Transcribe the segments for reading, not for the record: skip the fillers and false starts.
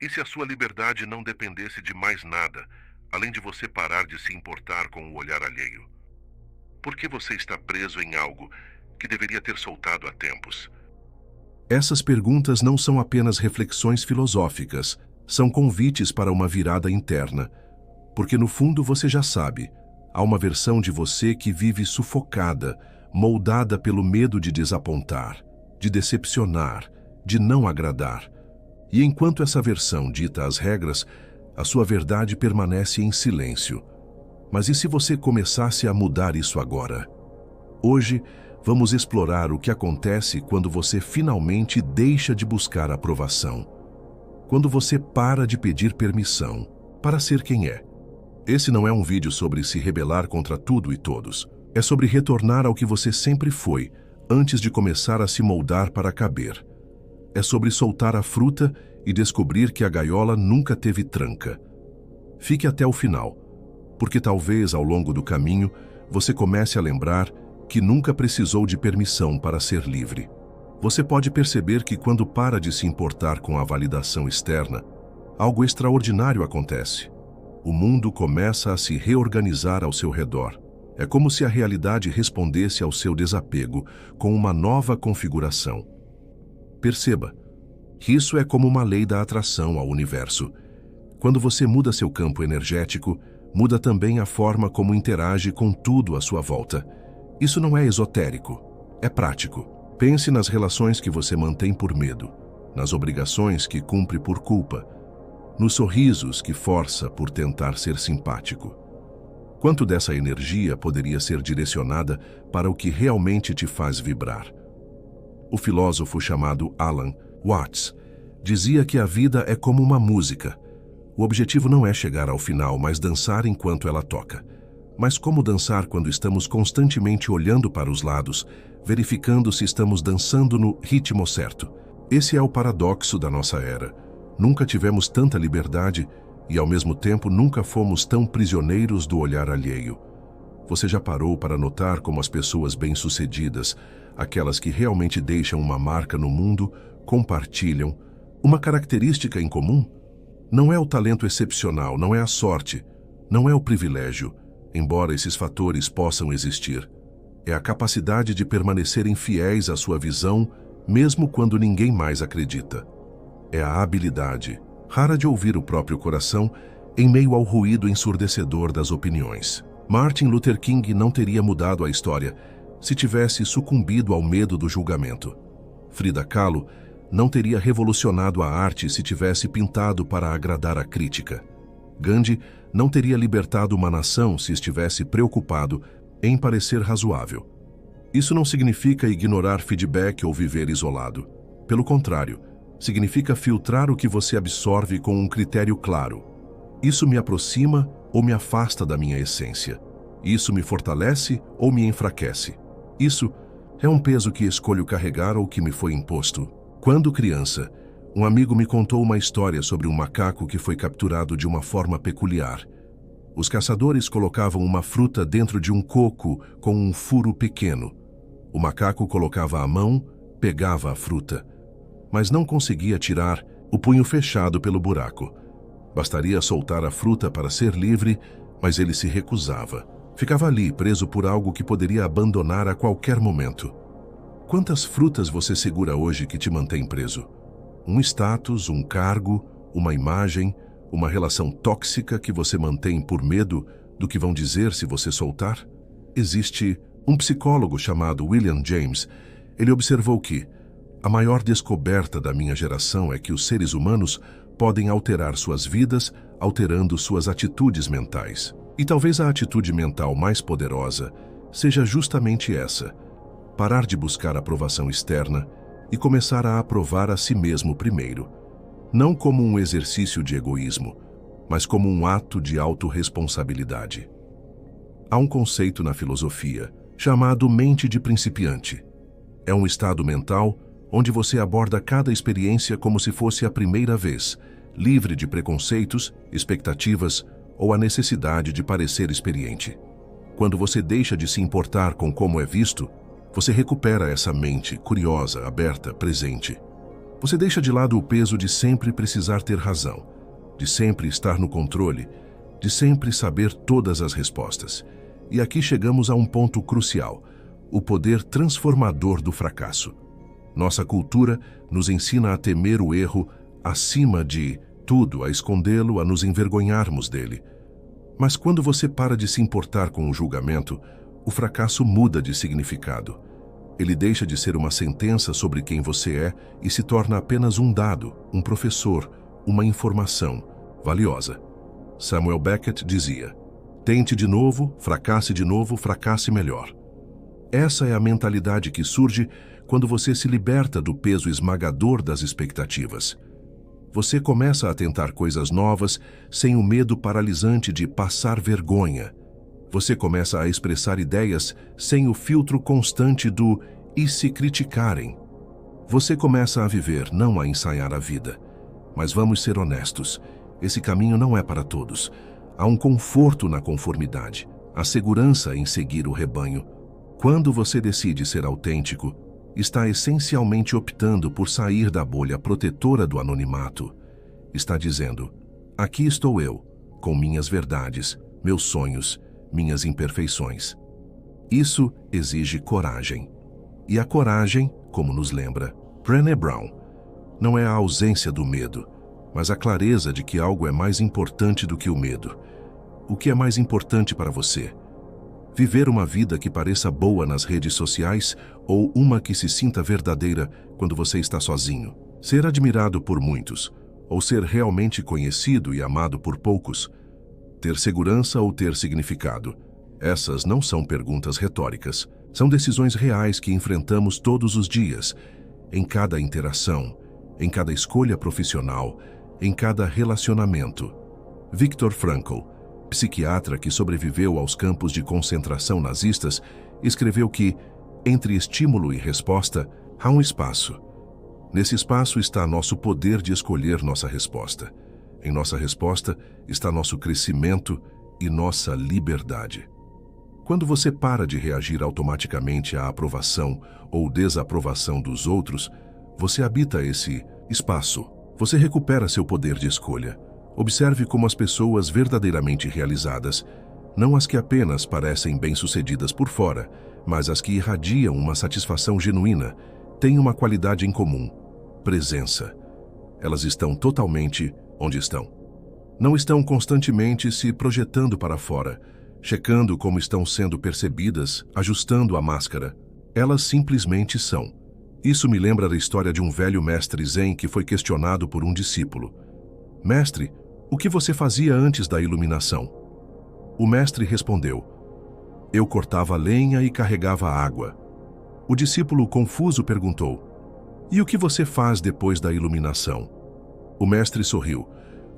E se a sua liberdade não dependesse de mais nada, além de você parar de se importar com o olhar alheio? Por que você está preso em algo que deveria ter soltado há tempos? Essas perguntas não são apenas reflexões filosóficas, são convites para uma virada interna. Porque no fundo você já sabe, há uma versão de você que vive sufocada, moldada pelo medo de desapontar, de decepcionar, de não agradar. E enquanto essa versão dita as regras, a sua verdade permanece em silêncio. Mas e se você começasse a mudar isso agora? Hoje, vamos explorar o que acontece quando você finalmente deixa de buscar aprovação. Quando você para de pedir permissão para ser quem é. Esse não é um vídeo sobre se rebelar contra tudo e todos. É sobre retornar ao que você sempre foi, antes de começar a se moldar para caber. É sobre soltar a fruta e descobrir que a gaiola nunca teve tranca. Fique até o final, porque talvez ao longo do caminho você comece a lembrar que nunca precisou de permissão para ser livre. Você pode perceber que quando para de se importar com a validação externa, algo extraordinário acontece. O mundo começa a se reorganizar ao seu redor. É como se a realidade respondesse ao seu desapego com uma nova configuração. Perceba, que isso é como uma lei da atração ao universo. Quando você muda seu campo energético, muda também a forma como interage com tudo à sua volta. Isso não é esotérico, é prático. Pense nas relações que você mantém por medo, nas obrigações que cumpre por culpa, nos sorrisos que força por tentar ser simpático. Quanto dessa energia poderia ser direcionada para o que realmente te faz vibrar? O filósofo chamado Alan Watts dizia que a vida é como uma música. O objetivo não é chegar ao final, mas dançar enquanto ela toca. Mas como dançar quando estamos constantemente olhando para os lados, verificando se estamos dançando no ritmo certo? Esse é o paradoxo da nossa era. Nunca tivemos tanta liberdade e, ao mesmo tempo, nunca fomos tão prisioneiros do olhar alheio. Você já parou para notar como as pessoas bem-sucedidas, aquelas que realmente deixam uma marca no mundo, compartilham uma característica em comum? Não é o talento excepcional, não é a sorte, não é o privilégio, embora esses fatores possam existir. É a capacidade de permanecerem fiéis à sua visão, mesmo quando ninguém mais acredita. É a habilidade, rara de ouvir o próprio coração, em meio ao ruído ensurdecedor das opiniões. Martin Luther King não teria mudado a história se tivesse sucumbido ao medo do julgamento. Frida Kahlo não teria revolucionado a arte se tivesse pintado para agradar a crítica. Gandhi não teria libertado uma nação se estivesse preocupado em parecer razoável. Isso não significa ignorar feedback ou viver isolado. Pelo contrário, significa filtrar o que você absorve com um critério claro. Isso me aproxima ou me afasta da minha essência? Isso me fortalece ou me enfraquece? Isso é um peso que escolho carregar ou que me foi imposto? Quando criança, um amigo me contou uma história sobre um macaco que foi capturado de uma forma peculiar. Os caçadores colocavam uma fruta dentro de um coco com um furo pequeno. O macaco colocava a mão, pegava a fruta, mas não conseguia tirar o punho fechado pelo buraco. Bastaria soltar a fruta para ser livre, mas ele se recusava. Ficava ali, preso por algo que poderia abandonar a qualquer momento. Quantas frutas você segura hoje que te mantém preso? Um status, um cargo, uma imagem, uma relação tóxica que você mantém por medo do que vão dizer se você soltar? Existe um psicólogo chamado William James. Ele observou que a maior descoberta da minha geração é que os seres humanos podem alterar suas vidas alterando suas atitudes mentais. E talvez a atitude mental mais poderosa seja justamente essa: parar de buscar aprovação externa e começar a aprovar a si mesmo primeiro. Não como um exercício de egoísmo, mas como um ato de autorresponsabilidade. Há um conceito na filosofia chamado mente de principiante. É um estado mental onde você aborda cada experiência como se fosse a primeira vez, livre de preconceitos, expectativas ou a necessidade de parecer experiente. Quando você deixa de se importar com como é visto, você recupera essa mente curiosa, aberta, presente. Você deixa de lado o peso de sempre precisar ter razão, de sempre estar no controle, de sempre saber todas as respostas. E aqui chegamos a um ponto crucial: o poder transformador do fracasso. Nossa cultura nos ensina a temer o erro acima de tudo, a escondê-lo, a nos envergonharmos dele. Mas quando você para de se importar com o julgamento, o fracasso muda de significado. Ele deixa de ser uma sentença sobre quem você é e se torna apenas um dado, um professor, uma informação valiosa. Samuel Beckett dizia: tente de novo, fracasse melhor. Essa é a mentalidade que surge quando você se liberta do peso esmagador das expectativas. Você começa a tentar coisas novas sem o medo paralisante de passar vergonha. Você começa a expressar ideias sem o filtro constante do "e se criticarem?". Você começa a viver, não a ensaiar a vida. Mas vamos ser honestos, esse caminho não é para todos. Há um conforto na conformidade, a segurança em seguir o rebanho. Quando você decide ser autêntico, está essencialmente optando por sair da bolha protetora do anonimato. Está dizendo: aqui estou eu, com minhas verdades, meus sonhos, minhas imperfeições. Isso exige coragem. E a coragem, como nos lembra Brené Brown, não é a ausência do medo, mas a clareza de que algo é mais importante do que o medo. O que é mais importante para você? Viver uma vida que pareça boa nas redes sociais ou uma que se sinta verdadeira quando você está sozinho? Ser admirado por muitos ou ser realmente conhecido e amado por poucos? Ter segurança ou ter significado? Essas não são perguntas retóricas. São decisões reais que enfrentamos todos os dias, em cada interação, em cada escolha profissional, em cada relacionamento. Viktor Frankl, psiquiatra que sobreviveu aos campos de concentração nazistas, escreveu que, entre estímulo e resposta, há um espaço. Nesse espaço está nosso poder de escolher nossa resposta. Em nossa resposta está nosso crescimento e nossa liberdade. Quando você para de reagir automaticamente à aprovação ou desaprovação dos outros, você habita esse espaço. Você recupera seu poder de escolha. Observe como as pessoas verdadeiramente realizadas, não as que apenas parecem bem-sucedidas por fora, mas as que irradiam uma satisfação genuína, têm uma qualidade em comum: presença. Elas estão totalmente onde estão. Não estão constantemente se projetando para fora, checando como estão sendo percebidas, ajustando a máscara. Elas simplesmente são. Isso me lembra da história de um velho mestre zen que foi questionado por um discípulo: mestre, o que você fazia antes da iluminação? O mestre respondeu: eu cortava lenha e carregava água. O discípulo confuso perguntou: e o que você faz depois da iluminação? O mestre sorriu: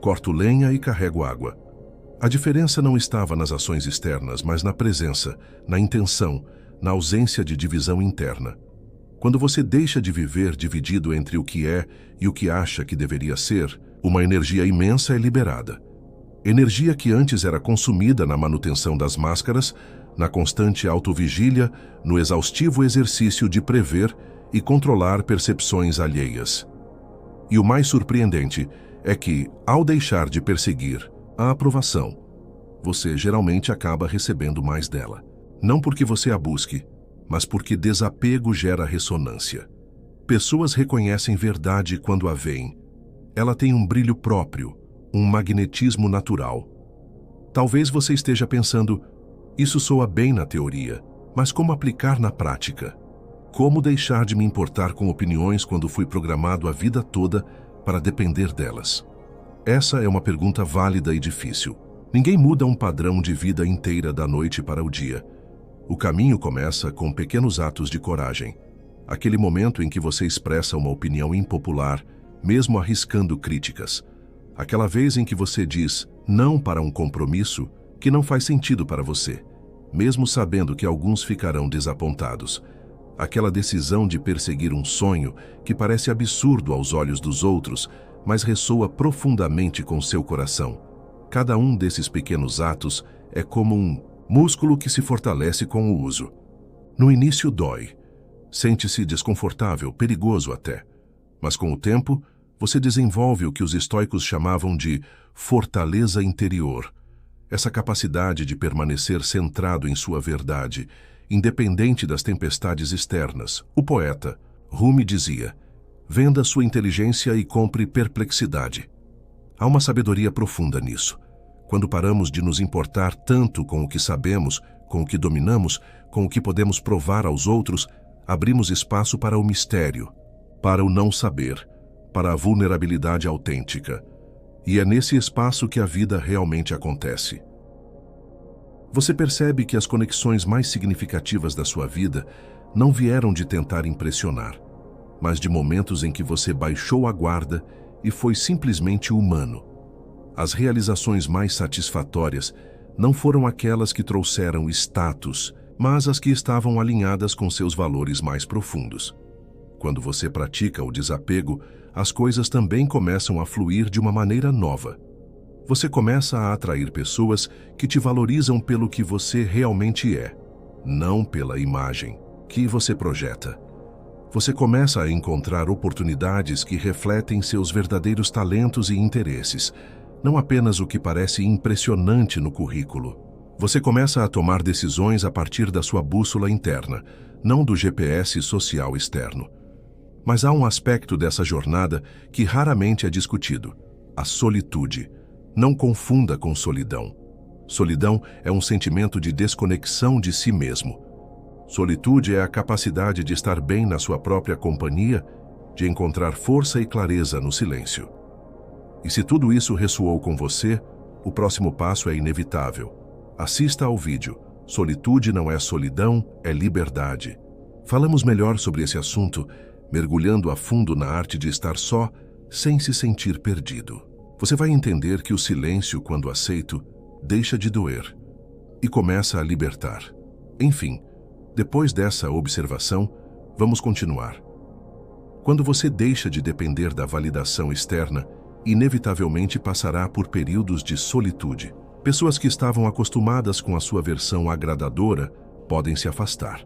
corto lenha e carrego água. A diferença não estava nas ações externas, mas na presença, na intenção, na ausência de divisão interna. Quando você deixa de viver dividido entre o que é e o que acha que deveria ser, uma energia imensa é liberada. Energia que antes era consumida na manutenção das máscaras, na constante autovigília, no exaustivo exercício de prever e controlar percepções alheias. E o mais surpreendente é que, ao deixar de perseguir a aprovação, você geralmente acaba recebendo mais dela. Não porque você a busque, mas porque desapego gera ressonância. Pessoas reconhecem verdade quando a veem. Ela tem um brilho próprio, um magnetismo natural. Talvez você esteja pensando: isso soa bem na teoria, mas como aplicar na prática? Como deixar de me importar com opiniões quando fui programado a vida toda para depender delas? Essa é uma pergunta válida e difícil. Ninguém muda um padrão de vida inteira da noite para o dia. O caminho começa com pequenos atos de coragem. Aquele momento em que você expressa uma opinião impopular, mesmo arriscando críticas. Aquela vez em que você diz não para um compromisso que não faz sentido para você, mesmo sabendo que alguns ficarão desapontados. Aquela decisão de perseguir um sonho que parece absurdo aos olhos dos outros, mas ressoa profundamente com seu coração. Cada um desses pequenos atos é como um músculo que se fortalece com o uso. No início dói. Sente-se desconfortável, perigoso até. Mas com o tempo, você desenvolve o que os estoicos chamavam de fortaleza interior, essa capacidade de permanecer centrado em sua verdade, independente das tempestades externas. O poeta Rumi dizia: venda sua inteligência e compre perplexidade. Há uma sabedoria profunda nisso. Quando paramos de nos importar tanto com o que sabemos, com o que dominamos, com o que podemos provar aos outros, abrimos espaço para o mistério, para o não saber, para a vulnerabilidade autêntica. E é nesse espaço que a vida realmente acontece. Você percebe que as conexões mais significativas da sua vida não vieram de tentar impressionar, mas de momentos em que você baixou a guarda e foi simplesmente humano. As realizações mais satisfatórias não foram aquelas que trouxeram status, mas as que estavam alinhadas com seus valores mais profundos. Quando você pratica o desapego, as coisas também começam a fluir de uma maneira nova. Você começa a atrair pessoas que te valorizam pelo que você realmente é, não pela imagem que você projeta. Você começa a encontrar oportunidades que refletem seus verdadeiros talentos e interesses, não apenas o que parece impressionante no currículo. Você começa a tomar decisões a partir da sua bússola interna, não do GPS social externo. Mas há um aspecto dessa jornada que raramente é discutido: a solitude. Não confunda com solidão. Solidão é um sentimento de desconexão de si mesmo. Solitude é a capacidade de estar bem na sua própria companhia, de encontrar força e clareza no silêncio. E se tudo isso ressoou com você, o próximo passo é inevitável. Assista ao vídeo Solitude não é solidão, é liberdade. Falamos melhor sobre esse assunto, mergulhando a fundo na arte de estar só, sem se sentir perdido. Você vai entender que o silêncio, quando aceito, deixa de doer e começa a libertar. Enfim, depois dessa observação, vamos continuar. Quando você deixa de depender da validação externa, inevitavelmente passará por períodos de solitude. Pessoas que estavam acostumadas com a sua versão agradadora podem se afastar.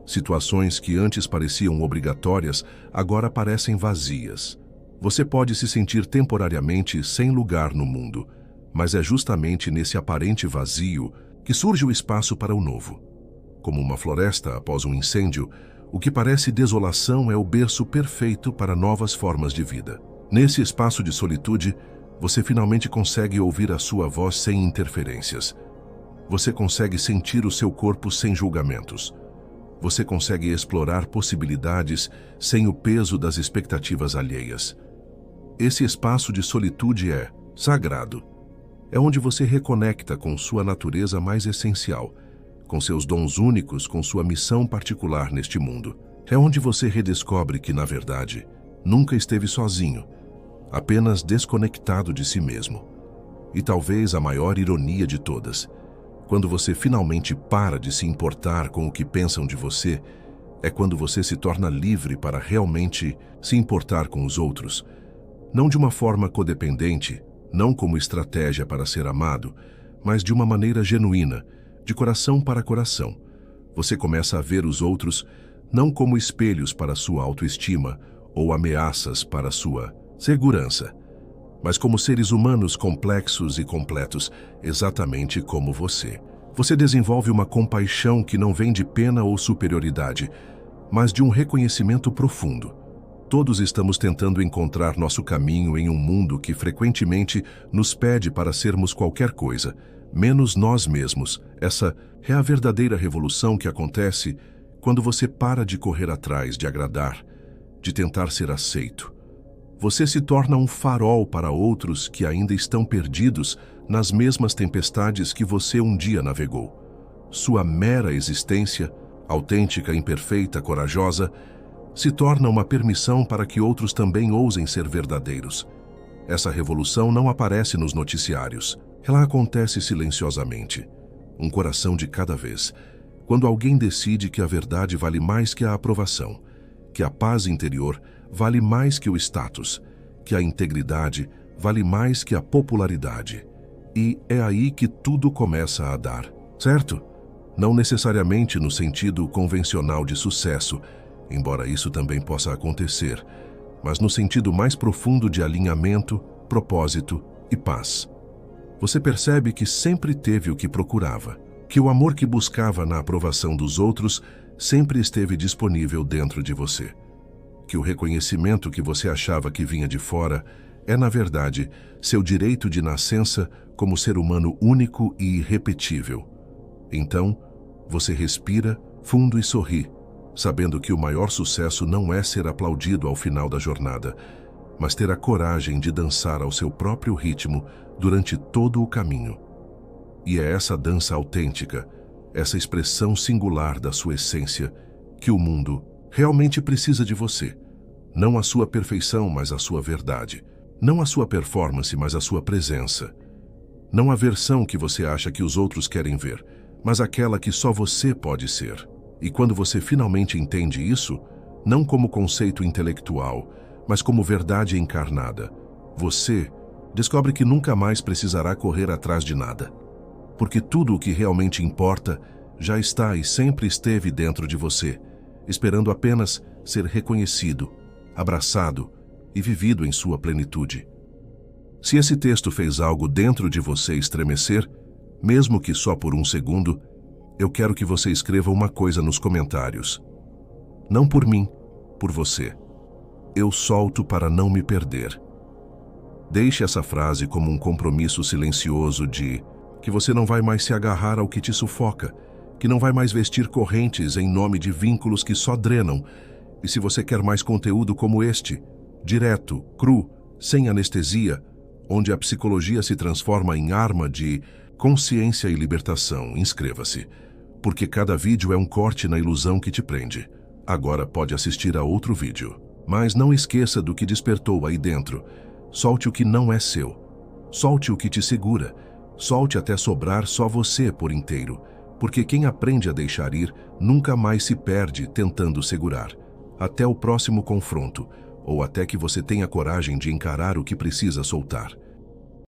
Situações que antes pareciam obrigatórias agora parecem vazias. Você pode se sentir temporariamente sem lugar no mundo, mas é justamente nesse aparente vazio que surge o espaço para o novo. Como uma floresta após um incêndio, o que parece desolação é o berço perfeito para novas formas de vida. Nesse espaço de solitude, você finalmente consegue ouvir a sua voz sem interferências. Você consegue sentir o seu corpo sem julgamentos. Você consegue explorar possibilidades sem o peso das expectativas alheias. Esse espaço de solitude é sagrado. É onde você reconecta com sua natureza mais essencial, com seus dons únicos, com sua missão particular neste mundo. É onde você redescobre que, na verdade, nunca esteve sozinho, apenas desconectado de si mesmo. E talvez a maior ironia de todas, quando você finalmente para de se importar com o que pensam de você, é quando você se torna livre para realmente se importar com os outros, não de uma forma codependente, não como estratégia para ser amado, mas de uma maneira genuína, de coração para coração. Você começa a ver os outros não como espelhos para sua autoestima ou ameaças para sua segurança, mas como seres humanos complexos e completos, exatamente como você. Você desenvolve uma compaixão que não vem de pena ou superioridade, mas de um reconhecimento profundo. Todos estamos tentando encontrar nosso caminho em um mundo que frequentemente nos pede para sermos qualquer coisa, menos nós mesmos. Essa é a verdadeira revolução que acontece quando você para de correr atrás de agradar, de tentar ser aceito. Você se torna um farol para outros que ainda estão perdidos nas mesmas tempestades que você um dia navegou. Sua mera existência, autêntica, imperfeita, corajosa, se torna uma permissão para que outros também ousem ser verdadeiros. Essa revolução não aparece nos noticiários. Ela acontece silenciosamente, um coração de cada vez, quando alguém decide que a verdade vale mais que a aprovação, que a paz interior vale mais que o status, que a integridade vale mais que a popularidade. E é aí que tudo começa a dar, certo? Não necessariamente no sentido convencional de sucesso, embora isso também possa acontecer, mas no sentido mais profundo de alinhamento, propósito e paz. Você percebe que sempre teve o que procurava, que o amor que buscava na aprovação dos outros sempre esteve disponível dentro de você, que o reconhecimento que você achava que vinha de fora é, na verdade, seu direito de nascença como ser humano único e irrepetível. Então, você respira fundo e sorri, sabendo que o maior sucesso não é ser aplaudido ao final da jornada, mas ter a coragem de dançar ao seu próprio ritmo durante todo o caminho. E é essa dança autêntica, essa expressão singular da sua essência, que o mundo realmente precisa de você. Não a sua perfeição, mas a sua verdade. Não a sua performance, mas a sua presença. Não a versão que você acha que os outros querem ver, mas aquela que só você pode ser. E quando você finalmente entende isso, não como conceito intelectual, mas como verdade encarnada, você descobre que nunca mais precisará correr atrás de nada. Porque tudo o que realmente importa já está e sempre esteve dentro de você, esperando apenas ser reconhecido, abraçado e vivido em sua plenitude. Se esse texto fez algo dentro de você estremecer, mesmo que só por um segundo, eu quero que você escreva uma coisa nos comentários. Não por mim, por você. Eu solto para não me perder. Deixe essa frase como um compromisso silencioso de que você não vai mais se agarrar ao que te sufoca, que não vai mais vestir correntes em nome de vínculos que só drenam. E se você quer mais conteúdo como este, direto, cru, sem anestesia, onde a psicologia se transforma em arma de consciência e libertação, inscreva-se, porque cada vídeo é um corte na ilusão que te prende. Agora pode assistir a outro vídeo. Mas não esqueça do que despertou aí dentro. Solte o que não é seu. Solte o que te segura. Solte até sobrar só você por inteiro, porque quem aprende a deixar ir nunca mais se perde tentando segurar. Até o próximo confronto, ou até que você tenha coragem de encarar o que precisa soltar.